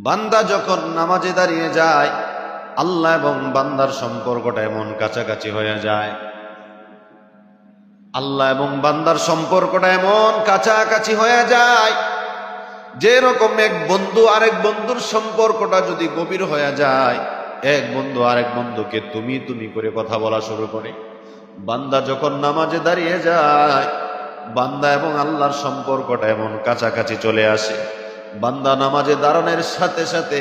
বান্দা যখন নামাজে দাঁড়িয়ে যায়, আল্লাহ এবং বান্দার সম্পর্কটা এমন কাছাকাছি হয়ে যায়, আল্লাহ এবং বান্দার সম্পর্কটা এমন কাছাকাছি হয়ে যায়, যেরকম এক বন্ধু আরেক বন্ধুর সম্পর্কটা যদি গভীর হয়ে যায়, এক বন্ধু আরেক বন্ধুকে তুমি তুমি করে কথা বলা শুরু করে। বান্দা যখন নামাজে দাঁড়িয়ে যায়, বান্দা এবং আল্লাহর সম্পর্কটা এমন কাছাকাছি চলে আসে, বান্দা নামাজে দাঁড়ানোর সাথে সাথে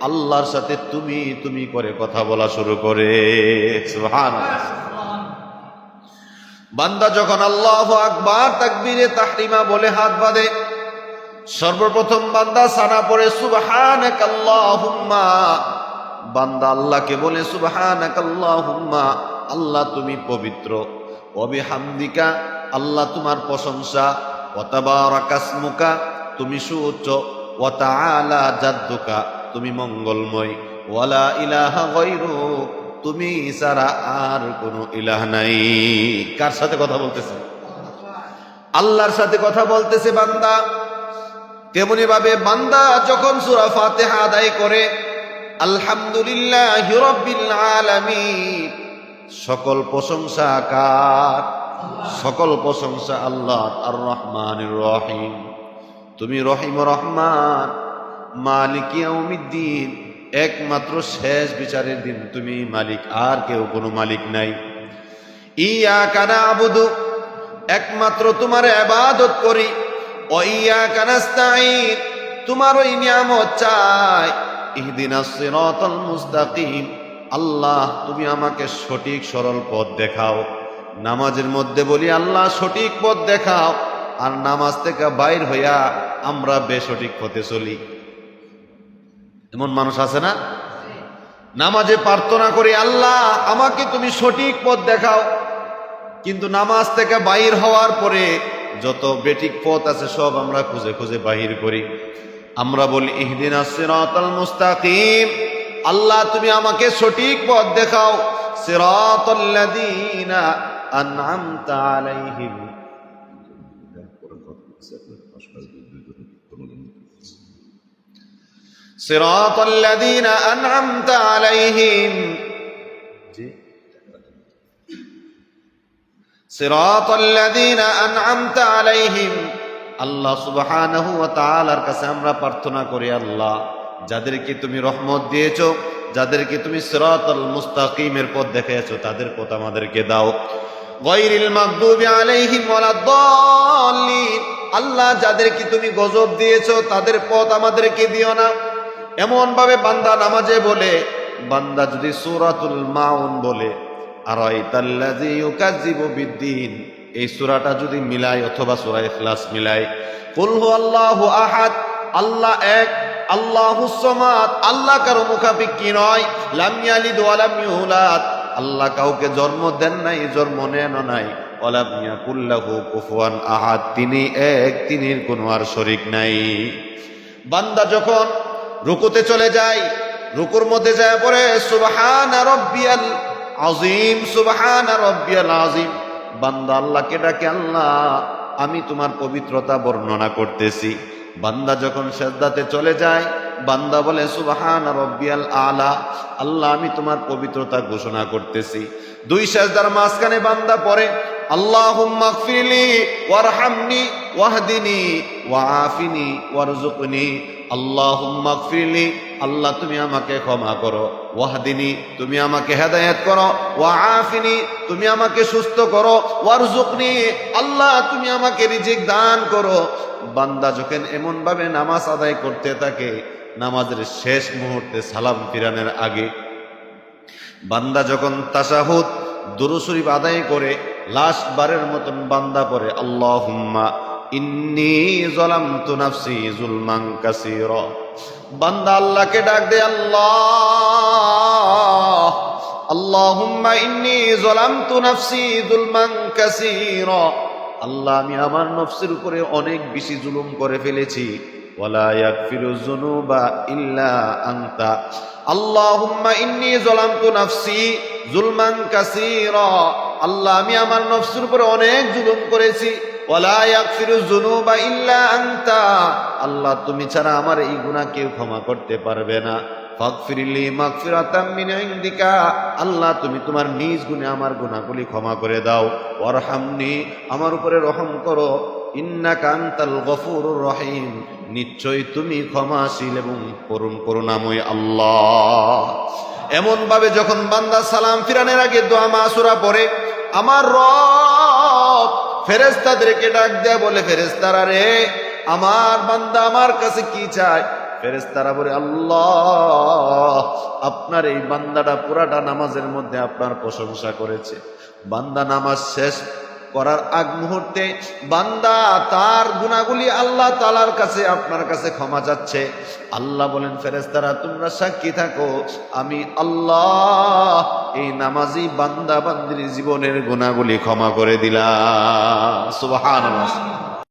আল্লাহর সাথে তুমি তুমি করে কথা বলা শুরু করে। সুবহানাল্লাহ। বান্দা যখন আল্লাহু আকবার তাকবীরে তাহরিমা বলে হাত বাঁধে, সর্বপ্রথম বান্দা সানা পড়ে সুবহানাকাল্লাহুম্মা। বান্দা আল্লাহকে বলে সুবহানাকাল্লাহুম্মা, আল্লাহ তুমি পবিত্র, ওয়া বিহামদিকা, আল্লাহ তোমার প্রশংসা, ওয়া তাবারাকাসমুকা, তুমি সুউচ্চ, ওয়া তাআলা জাদ্দুকা, তুমি মঙ্গলময়, ওয়ালা ইলাহা গায়রুক, তুমি ছাড়া আর কোনো ইলাহ নাই। কার সাথে কথা বলতেছে? আল্লাহর সাথে কথা বলতেছে বান্দা। তেমনি ভাবে বান্দা যখন সূরা ফাতিহা আদায় করে, আলহামদুলিল্লাহি রাব্বিল আলামিন, সকল প্রশংসা কার? সকল প্রশংসা আল্লাহর। আর রহমানির রহিম, তুমি রহিম রহমান। মালিক ইয়াউমিদ্দিন, একমাত্র শেষ বিচারের দিন তুমি মালিক, আর কেউ কোনো মালিক নাই। ইয়াকা না'বুদু, একমাত্র তোমার ইবাদত করি। ওয়া ইয়াকা নাস্তাঈন, তোমার ওই নিয়ামত চাই। ইহদিনাস সিরাতাল মুস্তাকিম, আল্লাহ তুমি আমাকে সঠিক সরল পথ দেখাও। নামাজের মধ্যে বলি আল্লাহ সঠিক পথ দেখাও, আর নামাজ থেকে বাইর হইয়া আমরা বেসঠিক পথে চলি। এমন মানুষ আছে না? নামাজে প্রার্থনা করি আল্লাহ আমাকে তুমি সঠিক পথ দেখাও, কিন্তু নামাজ থেকে বাইর হওয়ার পরে যত বেঠিক পথ আছে সব আমরা খুঁজে খুঁজে বাহির করি। আমরা বলি ইহদিনাস সিরাতাল মুস্তাকিম, আল্লাহ তুমি আমাকে সঠিক পথ দেখাও। সিরাতাল লাযীনা আন'আমতা আলাইহিম, সিরাতাল লাযীনা আন'আমতা আলাইহিম, সিরাতাল লাযীনা আন'আমতা আলাইহিম। আল্লাহ সুবহানাহু ওয়া তাআলার কাছে আমরা প্রার্থনা করি, আল্লাহ যাদেরকে তুমি রহমত দিয়েছো, যাদেরকে তুমি সিরাতাল মুস্তাকিমের পথ দেখিয়েছো, তাদের পথ আমাদেরকে দাও। গায়রিল মাগদুবি আলাইহিম ওয়ালাদ-দাল্লিন, আল্লাহ যাদেরকে তুমি গজব দিয়েছো তাদের পথ আমাদেরকে দিও না। এমন ভাবে বান্দা নামাজে বলে, বান্দা যদি সূরাতুল মাউন বলে, আরাইতাল্লাযী ইউকাযযিবু বিদ্দীন, এই সূরাটা যদি মিলাই অথবা সূরা ইখলাস মিলাই, কুল হুয়াল্লাহু আহাদ, আল্লাহ এক, আল্লাহুস সামাদ, আল্লাহ কারো মুখাপেক্ষী নয়, লাম ইয়ালিদ ওয়া লাম ইউলাদ, আল্লাহ কাউকে জন্ম দেন নাই, জন্ম নেন নাই, ওয়া লাম ইয়াকুল লাহু কুফুয়ান আহাদ, তিনি এক, তিনির কোনো আর শরীক নাই। বান্দা যখন রুকুতে চলে যায়, রুকুর মধ্যে যায় পড়ে সুবহানা রাব্বিয়াল আযীম, সুবহানা রাব্বিয়াল আযীম, বান্দা আল্লাহকে ডাকে, আল্লাহ আমি তোমার পবিত্রতা বর্ণনা করতেছি। বান্দা যখন সিজদাতে চলে যায়, বান্দা বলে সুবহানা রাব্বিয়াল আলা, আল্লাহ আমি তোমার পবিত্রতা ঘোষণা করতেছি। দুই সিজদার মাঝখানে বান্দা পড়ে আল্লাহুম্মা গফিরলি ওয়ারহামনি ওয়াহদিনি ওয়াআফিনি ওয়ারযুকনি, আল্লাহুম্মা গফিরলি, আল্লাহ তুমি আমাকে ক্ষমা করো, ওয়াহদিনি তুমি আমাকে হেদায়েত করো, ওয়াআফিনি তুমি আমাকে সুস্থ করো, ওয়ারযুকনি আল্লাহ তুমি আমাকে রিজিক দান করো। বান্দা যখন এমন ভাবে নামাজ আদায় করতে থাকে, নামাজের শেষ মুহূর্তে সালাম ফিরানোর আগে বান্দা যখন তাশাহুদ দুরূদ শরীফ আদায় করে লাস্ট বারের মতন বান্দা পড়ে আল্লাহুম্মা ইন্নী যালামতু নাফসি যুলমান কাসীরা, বান্দা আল্লাহকে ডাক দে, আল্লাহ আল্লাহুম্মা ইন্নী যালামতু নাফসি যুলমান কাসীরা, আল্লাহ আমি আমার নফসের উপরে অনেক বেশি জুলুম করে ফেলেছি, ওয়ালা ইয়াগফিরু যুনুবা ইল্লা আনতা, আল্লাহুম্মা ইন্নী যালামতু নাফসি যুলমান কাসীরা, আল্লাহ আমি আমার নফসের উপরে অনেক জুলুম করেছি, ওয়ালা ইয়াগফিরু যুনুবা ইল্লা আনতা, আল্লাহ তুমি ছাড়া আমার এই গুনাহ কেউ ক্ষমা করতে পারবে না। ফাগফিরলি মাগফিরাতাম মিন ইনদিকা, আল্লাহ তুমি তোমার নিজ গুণে আমার গুনাহগুলি ক্ষমা করে দাও। ওয়ারহামনি, আমার উপরে রহম করো। ইন্নাকা আনতাল গফুরুর রহিম, নিশ্চয়ই তুমি ক্ষমাশীল এবং করুণাময় আল্লাহ। এমন ভাবে যখন বান্দা সালাম ফিরানোর আগে দোয়া মাসুরা পড়ে, আমার রব ফেরেশতাদেরকে ডাক দেয়া বলে, ফেরেশতারা রে, আমার বান্দা আমার কাছে কি চায়? ফেরেশতারা বলে, আল্লাহ আপনার এই বান্দাটা পুরাটা নামাজের মধ্যে আপনার প্রশংসা করেছে। বান্দা নামাজ শেষ করার আগ মুহূর্তে বান্দা তার গুনাহগুলি আল্লাহ তাআলার কাছে, আপনার কাছে ক্ষমা চাচ্ছে। আল্লাহ বলেন, ফেরেশতারা তোমরা সাক্ষী থাকো, আমি আল্লাহ এই নামাজি বান্দা বান্দির জীবনের গুনাহগুলি ক্ষমা করে দিলাম। সুবহানাল্লাহ।